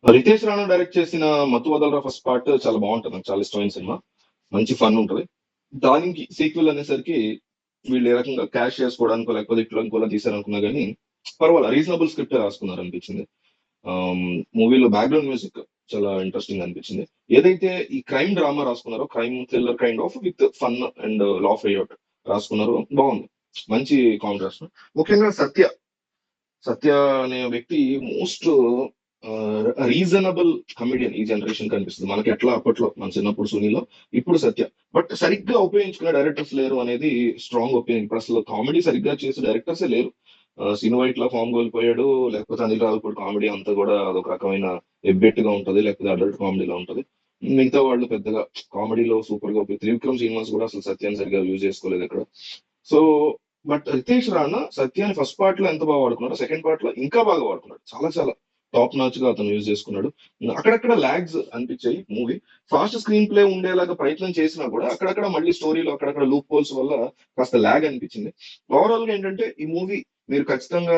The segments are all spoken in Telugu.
రితేష్ రాణా డైరెక్ట్ చేసిన 'మత్తు వదలరా' ఫస్ట్ పార్ట్ చాలా బాగుంటది. నాకు చాలా ఇష్టమైన సినిమా. మంచి ఫన్ ఉంటది. దానికి సీక్వెల్ అనేసరికి వీళ్ళు ఏ రకంగా క్యాష్ చేసుకోవడానికో లేకపోతే ఇట్లా ఇంకోలా తీసారనుకున్నా గానీ పర్వాలేదు, రీజనబుల్ స్క్రిప్ట్ రాసుకున్నారు అనిపించింది. మూవీలో బ్యాక్గ్రౌండ్ మ్యూజిక్ చాలా ఇంట్రెస్టింగ్ అనిపించింది. ఏదైతే ఈ క్రైమ్ డ్రామా రాసుకున్నారో, crime thriller kind of with fun and laugh అయ్యేట్ రాసుకున్నారు. బాగుంది. మంచి కాంట్రాస్ట్. ముఖ్యంగా సత్య సత్య అనే వ్యక్తి మోస్ట్ రీజనబుల్ కమెడియన్ ఈ జనరేషన్ కనిపిస్తుంది. మనకి ఎట్లా అప్పట్లో మన చిన్నప్పుడు సునీలో, ఇప్పుడు సత్య. బట్ సరిగ్గా ఉపయోగించుకునే డైరెక్టర్స్ లేరు అనేది స్ట్రాంగ్ ఒపీనియన్. ఇప్పుడు అసలు కామెడీ సరిగ్గా చేసే డైరెక్టర్సే లేరు. సీను వైట్ లా ఫామ్ కోల్పోయాడు. లేకపోతే అనిల్ రావిపూడి కామెడీ అంతా కూడా అదొక రకమైన ఎబ్బెట్టుగా ఉంటది, లేకపోతే అడల్ట్ కామెడీలో ఉంటది. మిగతా వాళ్ళు పెద్దగా కామెడీలో సూపర్ గా త్రివిక్రమ్ శ్రీనివాస్ కూడా అసలు సత్యాన్ని సరిగ్గా యూజ్ చేసుకోలేదు ఇక్కడ. సో బట్ రితేష్ రాణా సత్యాన్ని ఫస్ట్ పార్ట్ లో ఎంత బాగా వాడుకున్నాడు, సెకండ్ పార్ట్ లో ఇంకా బాగా వాడుకున్నాడు. చాలా చాలా టాప్ నాచ్ గా అతను యూజ్ చేసుకున్నాడు. అక్కడక్కడ లాగ్స్ అనిపించాయి. మూవీ ఫాస్ట్ స్క్రీన్ ప్లే ఉండేలాగా ప్రయత్నం చేసినా కూడా అక్కడక్కడ మళ్ళీ స్టోరీలో అక్కడక్కడ లూప్ హోల్స్ వల్ల కాస్త లాగ్ అనిపించింది. ఓవరాల్ గా ఏంటంటే ఈ మూవీ మీరు ఖచ్చితంగా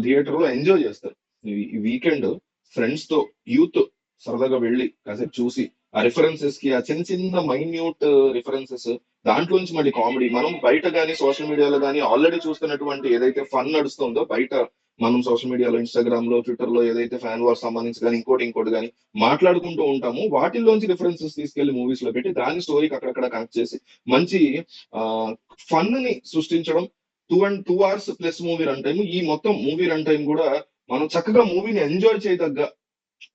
థియేటర్ లో ఎంజాయ్ చేస్తారు. ఈ వీకెండ్ ఫ్రెండ్స్ తో, యూత్ సరదాగా వెళ్ళి కాసేపు చూసి ఆ రిఫరెన్సెస్ కి, ఆ చిన్న చిన్న మైన్యూట్ రిఫరెన్సెస్, దాంట్లోంచి మళ్ళీ కామెడీ, మనం బయట గానీ సోషల్ మీడియాలో గానీ ఆల్రెడీ చూస్తున్నటువంటి ఏదైతే ఫన్ నడుస్తుందో బయట, మనం సోషల్ మీడియాలో, ఇన్స్టాగ్రామ్ లో, ట్విట్టర్ లో ఏదైతే ఫ్యాన్ వార్ సంబంధించి కానీ ఇంకోటి ఇంకోటి కానీ మాట్లాడుకుంటూ ఉంటామో వాటిల్లోంచి రిఫరెన్సెస్ తీసుకెళ్లి మూవీస్ లో పెట్టి దాని స్టోరీకి అక్కడక్కడ కనెక్ట్ చేసి మంచి ఫన్ ని సృష్టించడం. 2 hours plus movie run time. ఈ మొత్తం మూవీ రన్ టైమ్ కూడా మనం చక్కగా మూవీని ఎంజాయ్ చేయదగ్గ,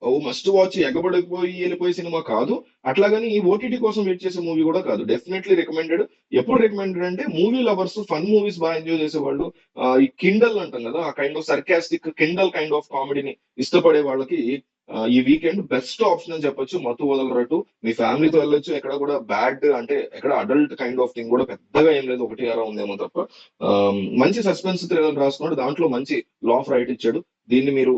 ఓ మస్ట్ వాచ్ ఎగబడిపోయి వెళ్ళిపోయే సినిమా కాదు. అట్లాగని ఈ ఓటీటీ కోసం వెయిట్ చేసే మూవీ కూడా కాదు. Definitely recommended. ఎప్పుడు రికమెండెడ్ అంటే మూవీ లవర్స్, ఫన్ మూవీస్ బాగా ఎంజాయ్ చేసేవాళ్ళు, ఈ కిండల్ అంటాం కదా, ఆ కైండ్ ఆఫ్ సర్కాస్టిక్ కిండల్ కైండ్ ఆఫ్ కామెడీని ఇష్టపడే వాళ్ళకి ఈ వీకెండ్ బెస్ట్ ఆప్షన్ అని చెప్పొచ్చు. మత్తు వదలరట్టు మీ ఫ్యామిలీతో వెళ్ళొచ్చు. ఎక్కడ కూడా బ్యాడ్ అంటే ఎక్కడ అడల్ట్ కైండ్ ఆఫ్ థింగ్ కూడా పెద్దగా ఏం లేదు, ఒకటి అరా ఉందేమో తప్ప. మంచి సస్పెన్స్ థ్రిల్లర్ రాసుకున్నాడు. దాంట్లో మంచి లాఫ్ రైట్ ఇచ్చాడు. దీన్ని మీరు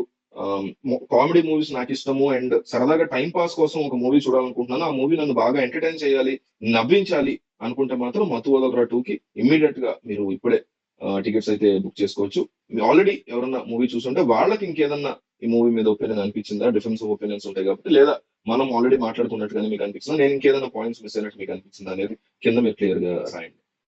కామెడీ మూవీస్ నాకు ఇష్టము అండ్ సరదాగా టైం పాస్ కోసం ఒక మూవీ చూడాలనుకుంటున్నాను, ఆ మూవీ నన్ను బాగా ఎంటర్టైన్ చేయాలి, నవ్వించాలి అనుకుంటే మాత్రం మత్తు వదలరా 2 కి ఇమ్మీడియట్ గా మీరు ఇప్పుడే టికెట్స్ అయితే బుక్ చేసుకోవచ్చు. ఆల్రెడీ ఎవరన్నా మూవీ చూసుంటే వాళ్ళకి ఇంకేదన్నా ఈ మూవీ మీద ఒపీనియన్ అనిపించిందా, డిఫరెన్స్ ఒపీనియన్స్ ఉంటాయి కాబట్టి, లేదా మనం ఆల్రెడీ మాట్లాడుకున్నట్టుగానే మీకు అనిపించిందా, నేను ఇంకేదైనా పాయింట్స్ మిస్ అయినట్టు మీకు అనిపించిందా అనేది కింద మీరు క్లియర్ గా రాయండి.